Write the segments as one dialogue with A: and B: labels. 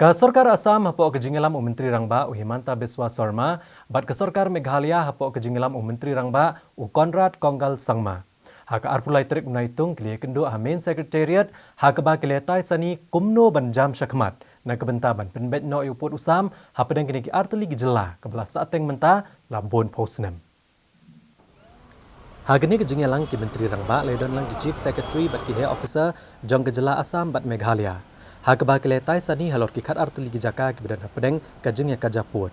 A: Ka Sarkar Assam hapok kejingilam Menteri Rangba Himanta Biswa Sarma, bat ka Sarkar Meghalaya hapok kejingilam Menteri Rangba Conrad Konggal Sangma. Hak arpulai terik unaitung kelia kendo Main Secretariat hak ba keletai sani kumno banjam syakmat na kebentaban penbet no uput usam hapadang kini arteli gejela kebelah saateng menta labon posnem. Hagani kejingilang ki Menteri Rangba ledon lang ki Chief Secretary bat ki Head Officer jong kejela Assam bat Meghalaya. Hak bakletai sani halor ki khat arteli gijaka ki bedan pedeng kajing ya kajaput.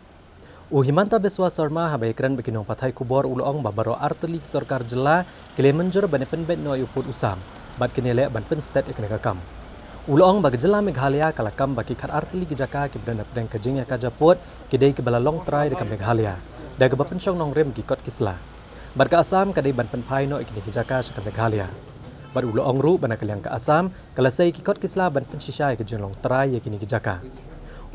A: Himanta Biswa Sarma habaikran bekinong pathai kubor ulong babaro arteli Sarkar jela kile menjur bane penbet no uput usam bat kinele ban pen state ekne kakam. Ulong bag jela Meghalaya kalakam baki khat arteli gijaka ki bedan pedeng kajing ya kajaput kidai ki balalong trai dekam Meghalaya. Daga bapensyong nong rem ki kot kisla. Bat ka Assam kadai ban penpai no ikni gijaka syaka Meghalaya. Bat ulo ongru bana kaliang ke Assam kalasai kikot kisla ban pensisai ke jenglong trai yakini kijaka.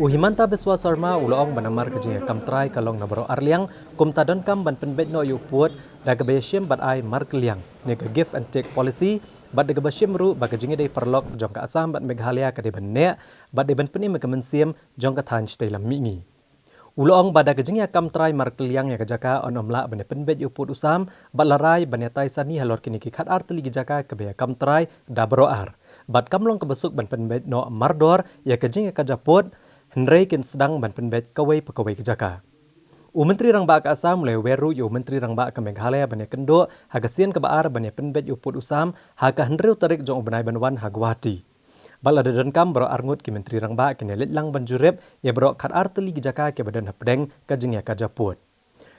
A: Himanta Biswa Sarma ulo ong banamar ke jeng kam trai kalong nabaro arliang kum tadon kam ban penbet no yuput daga bayashim bat ai mar kaliang nega give and take policy bat daga bashim ru baga jeng dei perlok jong ke Assam bat Meghalaya ke ban ne bat de ban penim ke mensiam jong ke than stay lam mingi. Ulong pada kejengya kam trai markeliang ya kejaka onomla bane penbet uput usam balarai bane tai sani halor kini ki khat arteli gejaka kebe kam trai dabro ar bat kamlong kebesuk ban penbet no mardor ya kejengya kajaput henrei kin sedang ban penbet kawai pekawai kejaka. Menteri Rangba ke Assam mulai weru Menteri Rangba ke Meghalaya bane kendo hagasian kebaar bane penbet uput usam haga henreu tarik jong benai banwan hagwati. Bal ada dan kam bro arngut ki Menteri Rangba kini litlang banjurep ya bro khat arteli gijaka ke badan hapdeng kajing ya kajaput.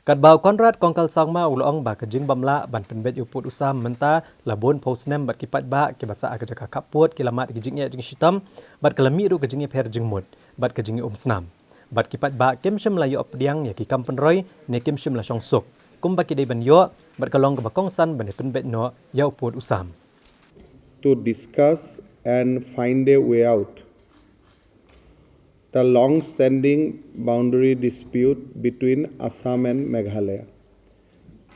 A: Kat bau Conrad Kongkal Sangma ulong ba kajing bamla ban penbet uput usam menta labon posnem bat kipat ba ki basa kajaka kaput kilamat gijing ya jing shitam bat kalami ru kajing per jingmut bat kajing snam. Bat kipat ba kem shem la yo pdiang ya ki kampen roy ne kem shem la shong suk. Kum ba ki dei ban yo bat kalong ka bakong san ban penbet no ya uput usam.
B: To discuss and find a way out the long-standing boundary dispute between Assam and Meghalaya.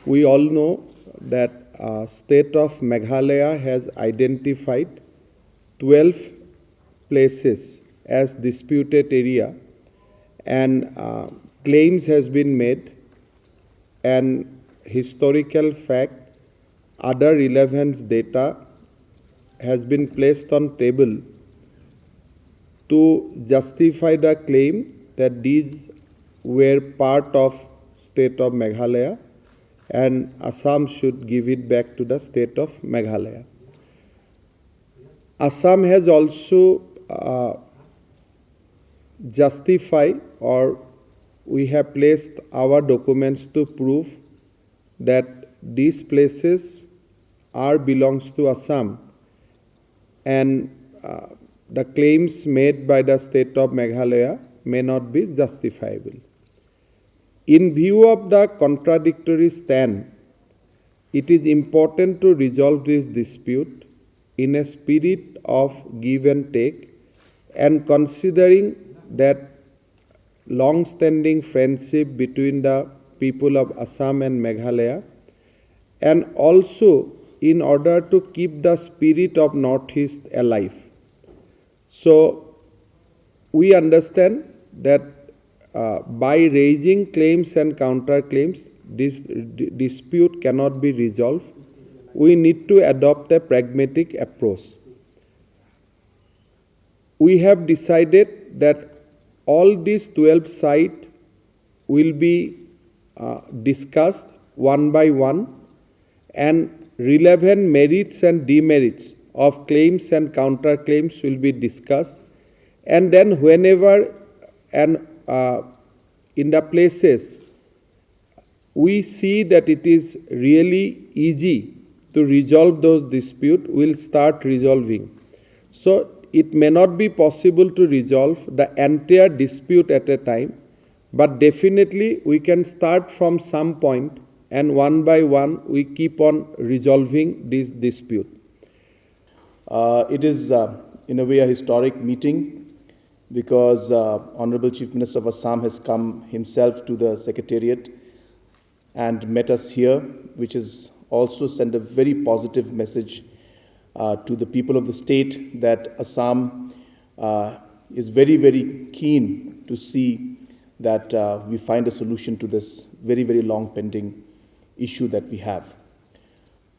B: We all know that state of Meghalaya has identified 12 places as disputed area and claims has been made and historical fact, other relevant data has been placed on table to justify the claim that these were part of state of Meghalaya and Assam should give it back to the state of Meghalaya. Assam has also justified, or we have placed our documents to prove that these places belongs to Assam. And the claims made by the state of Meghalaya may not be justifiable. In view of the contradictory stand, it is important to resolve this dispute in a spirit of give and take and considering that long-standing friendship between the people of Assam and Meghalaya, and also in order to keep the spirit of Northeast alive. So, we understand that by raising claims and counterclaims, this dispute cannot be resolved. We need to adopt a pragmatic approach. We have decided that all these 12 sites will be discussed one by one, and relevant merits and demerits of claims and counterclaims will be discussed, and then whenever and in the places we see that it is really easy to resolve those disputes, we'll start resolving. So it may not be possible to resolve the entire dispute at a time, but definitely we can start from some point and one by one we keep on resolving this dispute.
C: It is in a way a historic meeting because Honorable Chief Minister of Assam has come himself to the Secretariat and met us here, which has also sent a very positive message to the people of the state that Assam is very, very keen to see that we find a solution to this very, very long pending issue that we have.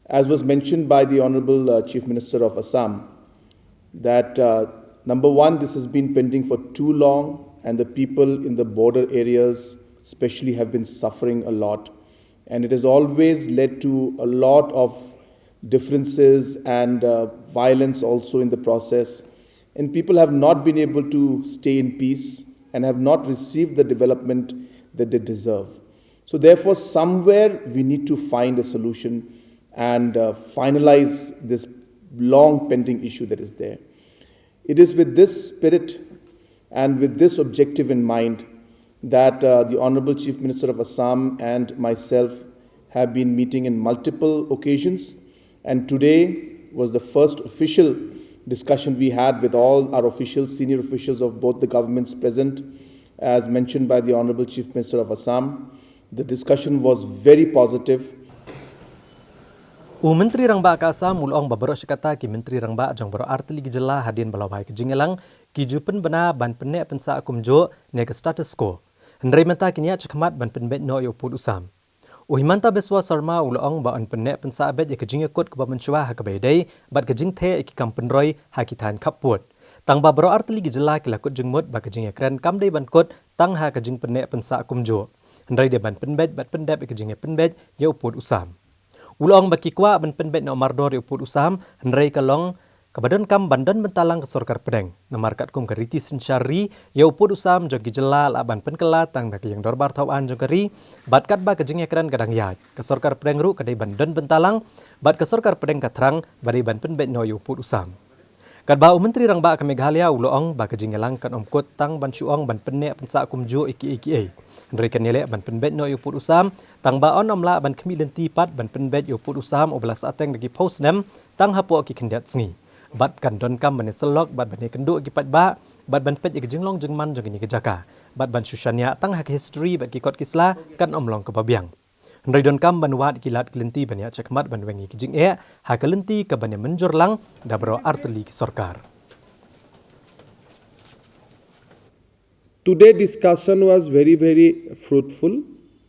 C: As was mentioned by the Honorable Chief Minister of Assam, that number one, this has been pending for too long, and the people in the border areas especially have been suffering a lot. And it has always led to a lot of differences and violence also in the process. And people have not been able to stay in peace and have not received the development that they deserve. So therefore, somewhere we need to find a solution and finalize this long pending issue that is there. It is with this spirit and with this objective in mind that the Honorable Chief Minister of Assam and myself have been meeting in multiple occasions, and today was the first official discussion we had with all our officials, senior officials of both the governments present, as mentioned by the Honorable Chief Minister of Assam. The discussion was very positive.
A: Menteri Rangba ka Assam ulong babaro syakata ki Menteri Rangba jang baro artili gejala hadin balawai ke jingelang ki jupen bena ban penek pensa akumjo ne ke status quo. Hendrai menta kinya cekmat ban penbet no yo put usam. Uhimanta beswa sarma ulong ba an penek pensa abet ye ke jinge kot ke ba menchua ha ke bedai bat ke jing the ki kam penroi ha ki than kaput. Tang babaro artili gejala ki lakut jengmut ba ke jinge kren kam dei ban kot tang ha ke jing penek pensa akumjo. Hendrai de ban penbet bat pendep ke jinge penbet ye put usam. Ulong baki kwa ban penbet no mardor yo put usam hendrai kalong kabadan kam bandan bentalang ke sorkar pedeng namarkat kum kariti sensyari yo put usam jong gejala la ban penkela tang baki yang dorbar tauan jong kari bat kat ba kejing ekran kadang ya ke sorkar pedeng ru kadai bandan bentalang bat ke sorkar pedeng katrang badai ban penbet no yo put usam. Kat ba Menteri Rangba ke Meghalaya ulong ba kejing elang kan omkot tang ban suong ban penek pensa kumjo iki Henrikan nilai ban penbet no yo put usam tang ba on omla ban kemi lenti pat ban penbet yo put usam oblas ateng lagi post nem tang hapo ki kendat sngi bat kan don kam ban selok bat ban kenduk ki pat ba bat ban pet ki jinglong jengman jeng ni kejaka bat ban sushanya tang hak history bat ki kot kisla kan omlong ke babiang Henry don kam ban wat kilat kelenti ban ya cekmat ban wengi ki jing ha kelenti ke ban menjur lang dabro arteli ki sorkar.
B: Today's discussion was very, very fruitful.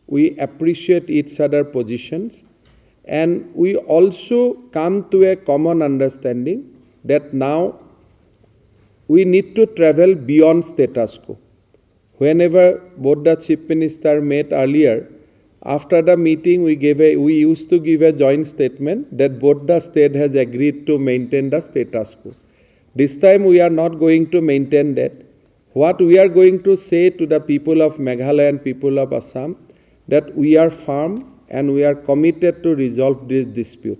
B: We appreciate each other's positions, and we also come to a common understanding that now we need to travel beyond status quo. Whenever both the Chief Minister met earlier, after the meeting we used to give a joint statement that both the state has agreed to maintain the status quo. This time we are not going to maintain that. What we are going to say to the people of Meghalaya and people of Assam, that we are firm and we are committed to resolve this dispute.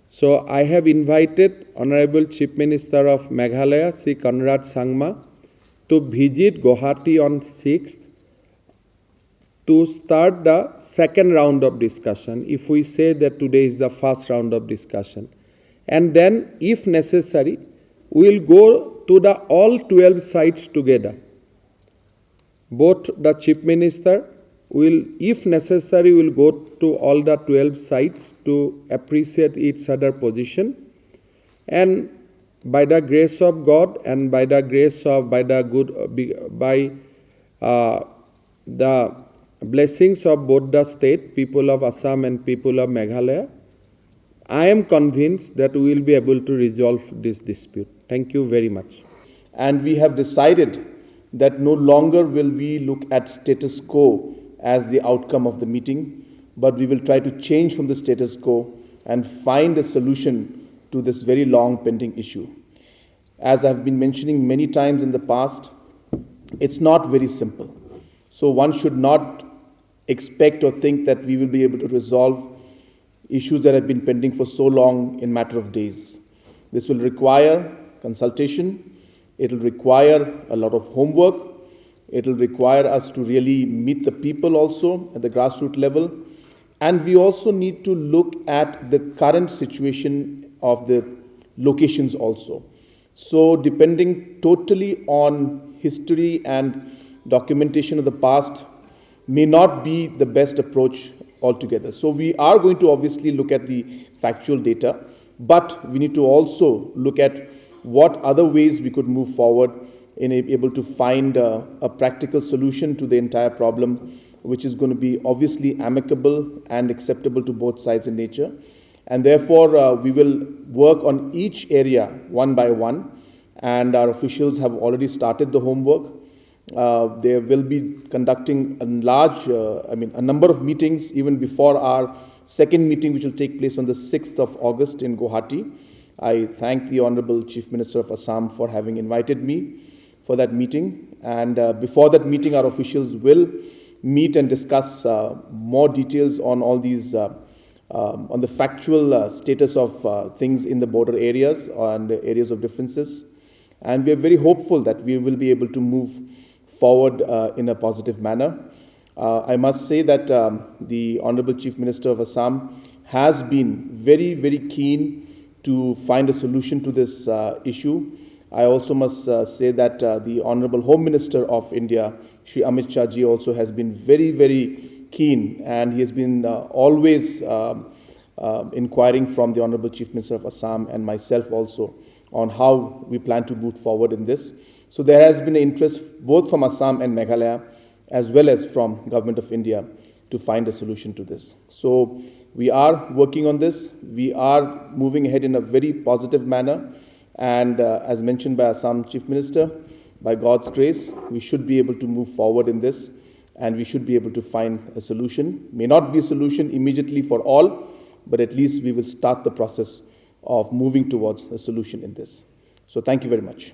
B: So I have invited Honorable Chief Minister of Meghalaya, Sri Conrad Sangma, to visit Guwahati on 6th to start the second round of discussion, if we say that today is the first round of discussion. And then, if necessary, we will go to the all 12 sides together. Both the Chief Minister will, if necessary, will go to all the 12 sides to appreciate each other's position. And by the grace of God and by the grace of, the blessings of both the state, people of Assam and people of Meghalaya, I am convinced that we will be able to resolve this dispute. Thank you very much.
C: And we have decided that no longer will we look at status quo as the outcome of the meeting, but we will try to change from the status quo and find a solution to this very long pending issue. As I've been mentioning many times in the past, it's not very simple. So one should not expect or think that we will be able to resolve issues that have been pending for so long in a matter of days. This will require consultation, it will require a lot of homework, it will require us to really meet the people also at the grassroots level, and we also need to look at the current situation of the locations also. So depending totally on history and documentation of the past may not be the best approach altogether. So we are going to obviously look at the factual data, but we need to also look at what other ways we could move forward able to find a practical solution to the entire problem, which is going to be obviously amicable and acceptable to both sides in nature. And therefore, we will work on each area one by one, and our officials have already started the homework. They will be conducting a number of meetings even before our second meeting, which will take place on the 6th of August in Guwahati. I thank the Honorable Chief Minister of Assam for having invited me for that meeting. And before that meeting, our officials will meet and discuss more details on all these, on the factual status of things in the border areas and the areas of differences. And we are very hopeful that we will be able to move forward in a positive manner. I must say that the Honorable Chief Minister of Assam has been very, very keen to find a solution to this issue. I also must say that the Honorable Home Minister of India, Shri Amit Shah ji, also has been very, very keen, and he has been always inquiring from the Honorable Chief Minister of Assam and myself also on how we plan to move forward in this. So there has been an interest both from Assam and Meghalaya as well as from Government of India to find a solution to this. So we are working on this. We are moving ahead in a very positive manner. And as mentioned by Assam Chief Minister, by God's grace, we should be able to move forward in this, and we should be able to find a solution. May not be a solution immediately for all, but at least we will start the process of moving towards a solution in this. So thank you very much.